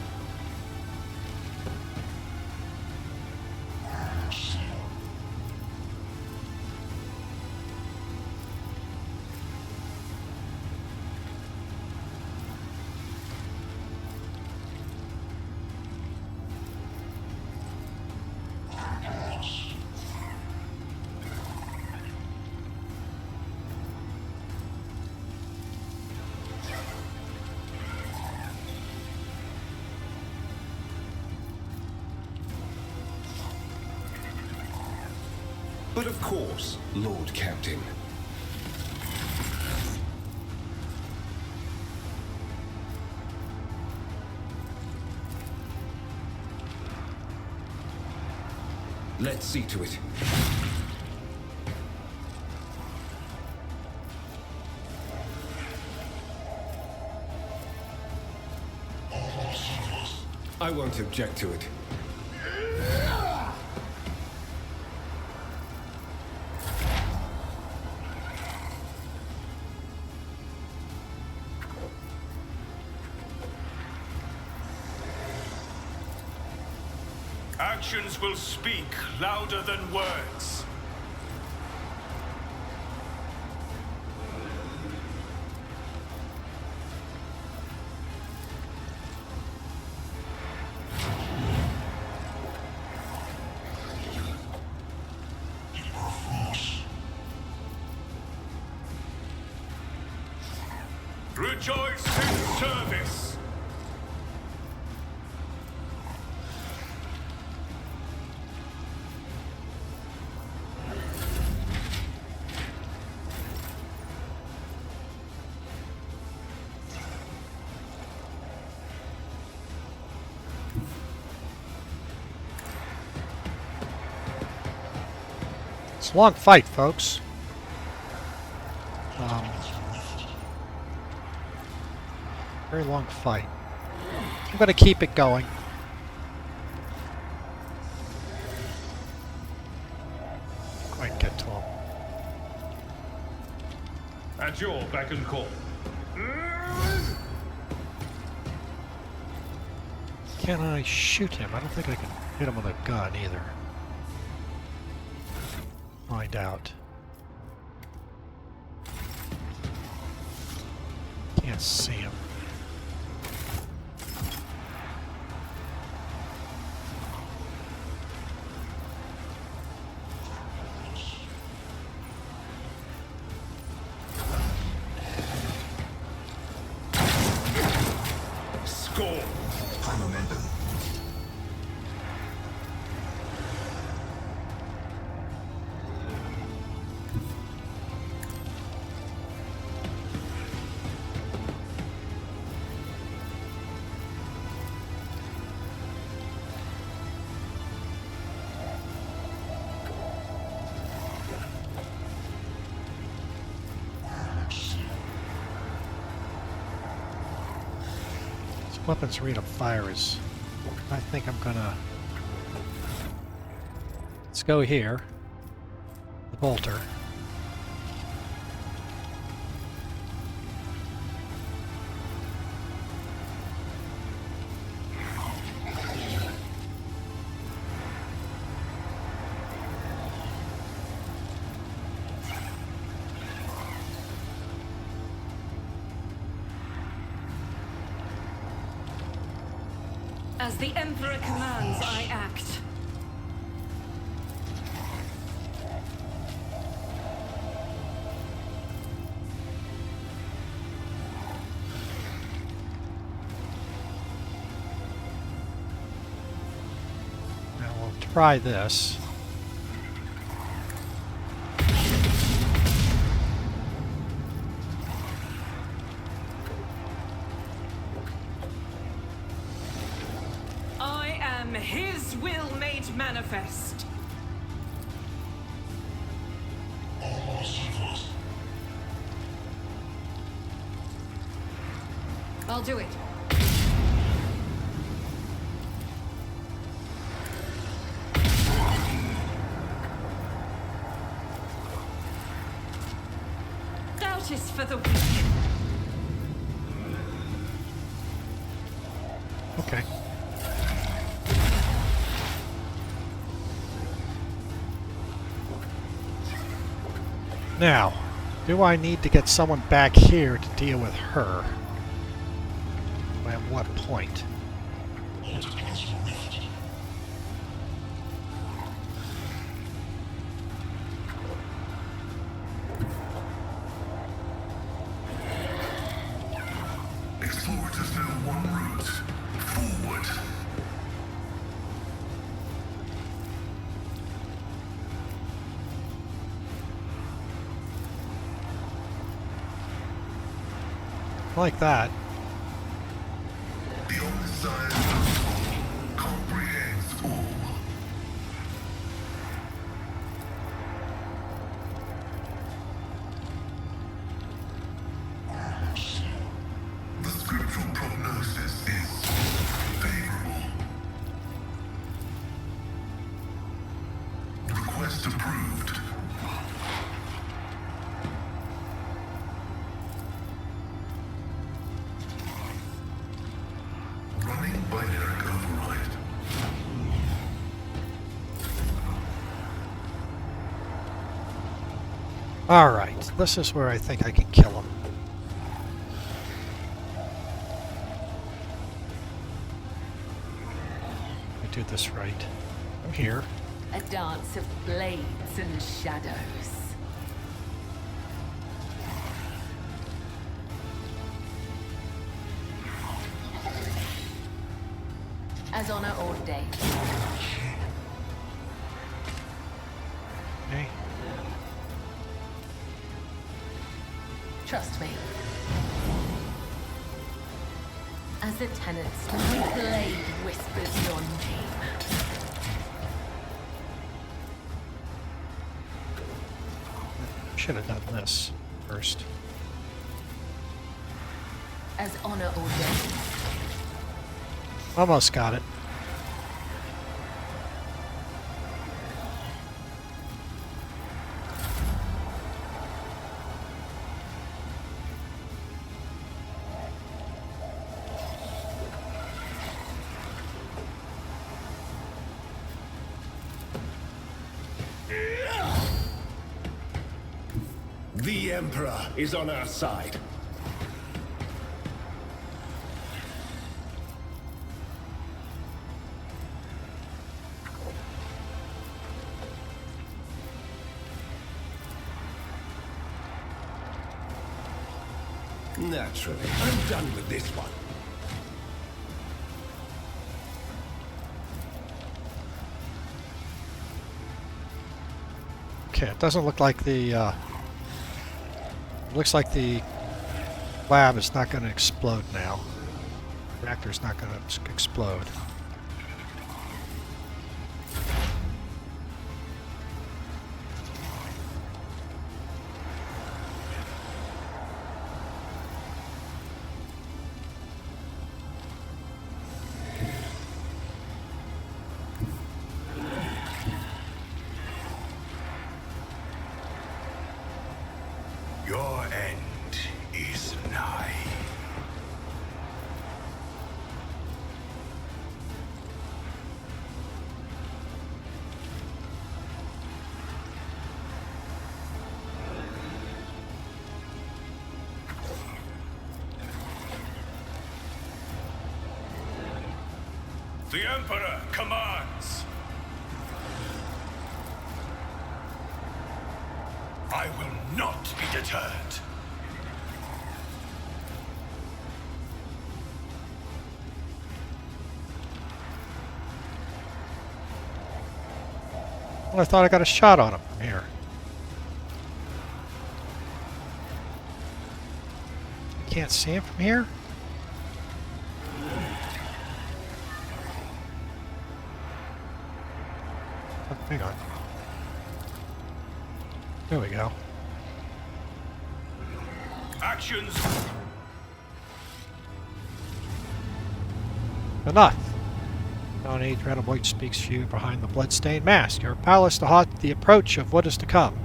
Speaker 2: But of course, Lord Captain. Let's see to it. I won't object to it.
Speaker 5: Actions will speak louder than words. Rejoice in service.
Speaker 1: It's a long fight, folks. Very long fight. I'm going to keep it going. Quite get to him.
Speaker 5: At your beck and call.
Speaker 1: Can I shoot him? I don't think I can hit him with a gun either. Find out. Can't see him. weapons rate of fire is... I think I'm gonna... Let's go here. The bolter.
Speaker 7: As the Emperor commands, I act.
Speaker 1: Now we'll try this.
Speaker 7: His will made manifest. I'll do it. Doubt is for the weak.
Speaker 1: Okay. Now, do I need to get someone back here to deal with her? At what point?
Speaker 3: Explorers know one route. Forward.
Speaker 1: Like that.
Speaker 3: The omniscience of all comprehends all. The scriptural prognosis is favorable. Request approved. Running binary override.
Speaker 1: Alright, this is where I think I can kill him. Let me do this right. I'm here.
Speaker 6: A dance of blades and shadows. As honor ordained.
Speaker 1: Okay.
Speaker 6: Trust me. As the tenants, my blade whispers your name.
Speaker 1: Should have done this first.
Speaker 6: As honor ordained.
Speaker 1: Almost got it.
Speaker 2: The Emperor is on our side. Naturally, I'm done with this one.
Speaker 1: Okay, it doesn't look like the, looks like the lab is not going to explode now. The reactor's not going to explode.
Speaker 5: The Emperor commands. I will not be deterred.
Speaker 1: Well, I thought I got a shot on him from here. I can't see him from here? Oh, hang on. There we go.
Speaker 5: Actions.
Speaker 1: Enough. Tony White speaks to you behind the bloodstained mask. You're powerless to halt the approach of what is to come.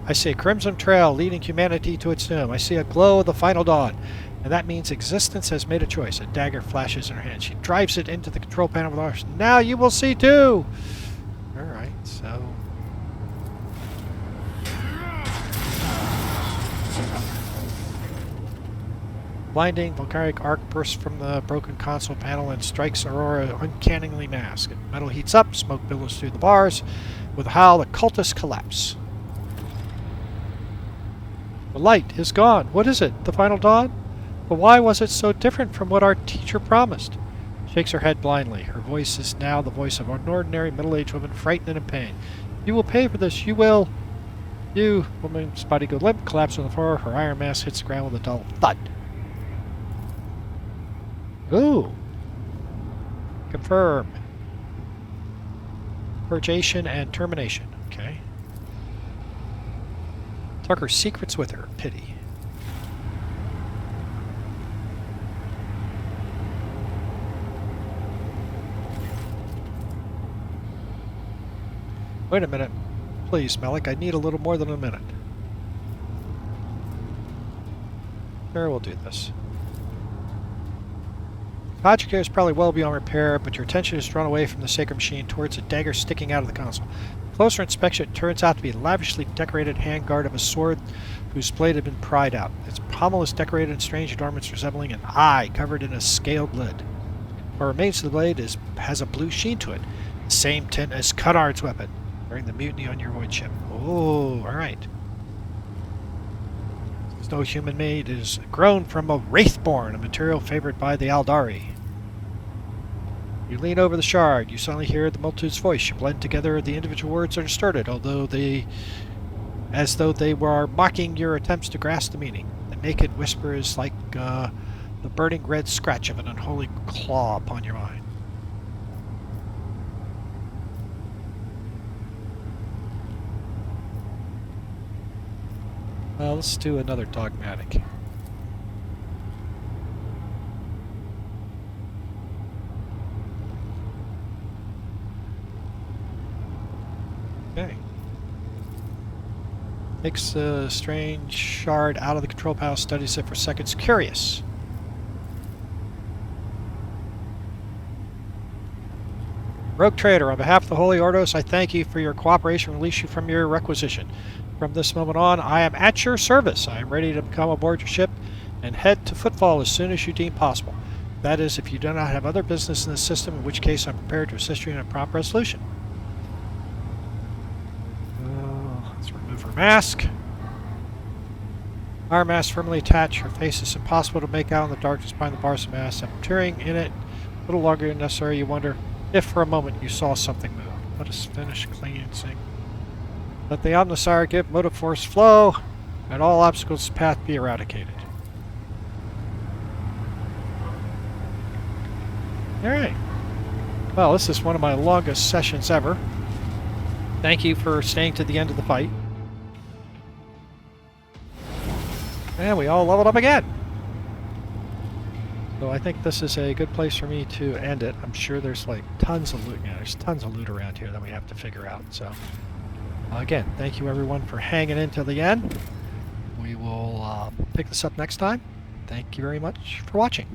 Speaker 1: I see a crimson trail leading humanity to its doom. I see a glow of the final dawn. And that means existence has made a choice. A dagger flashes in her hand. She drives it into the control panel with ours. Now you will see too! Alright, so... Blinding volcanic arc bursts from the broken console panel and strikes Aurora uncannily masked. Metal heats up, smoke billows through the bars. With a howl, the cultists collapse. The light is gone. What is it? The final dawn? But why was it so different from what our teacher promised? Shakes her head blindly. Her voice is now the voice of an ordinary middle-aged woman, frightened and in pain. You will pay for this. You will. You, woman's body goes limp, collapses on the floor. Her iron mask hits the ground with a dull thud. Ooh. Confirm. Purgation and termination. Okay. Took her secrets with her. Pity. Wait a minute. Please, Malik, I need a little more than a minute. Sure, we'll do this. Project here is probably well beyond repair, but your attention is drawn away from the sacred machine towards a dagger sticking out of the console. Closer inspection, it turns out to be a lavishly decorated handguard of a sword whose blade had been pried out. Its pommel is decorated in strange adornments resembling an eye covered in a scaled lid. What remains of the blade has a blue sheen to it, the same tint as Cunard's weapon, during the mutiny on your void ship. Oh, alright. It's no human made. It is grown from a wraithborn, a material favored by the Aldari. You lean over the shard. You suddenly hear the multitude's voice. You blend together. The individual words are distorted, as though they were mocking your attempts to grasp the meaning. The naked whisper is like the burning red scratch of an unholy claw upon your mind. Well, let's do another dogmatic. Okay. Takes a strange shard out of the control panel, studies it for seconds, curious. Rogue Trader, on behalf of the Holy Ordos, I thank you for your cooperation and release you from your requisition. From this moment on, I am at your service. I am ready to come aboard your ship and head to Footfall as soon as you deem possible. That is, if you do not have other business in the system, in which case I'm prepared to assist you in a prompt resolution. Let's remove her mask. Our mask firmly attached. Her face is impossible to make out in the darkness behind the bars of mask. I'm peering in it a little longer than necessary. You wonder if for a moment you saw something move. Let us finish cleansing. Let the Omnissiah give motive force flow, and all obstacles path be eradicated. Alright. Well, this is one of my longest sessions ever. Thank you for staying to the end of the fight. And we all leveled up again. So I think this is a good place for me to end it. I'm sure there's like tons of loot. Yeah, there's tons of loot around here that we have to figure out. So again, thank you everyone for hanging in till the end. We will pick this up next time. Thank you very much for watching.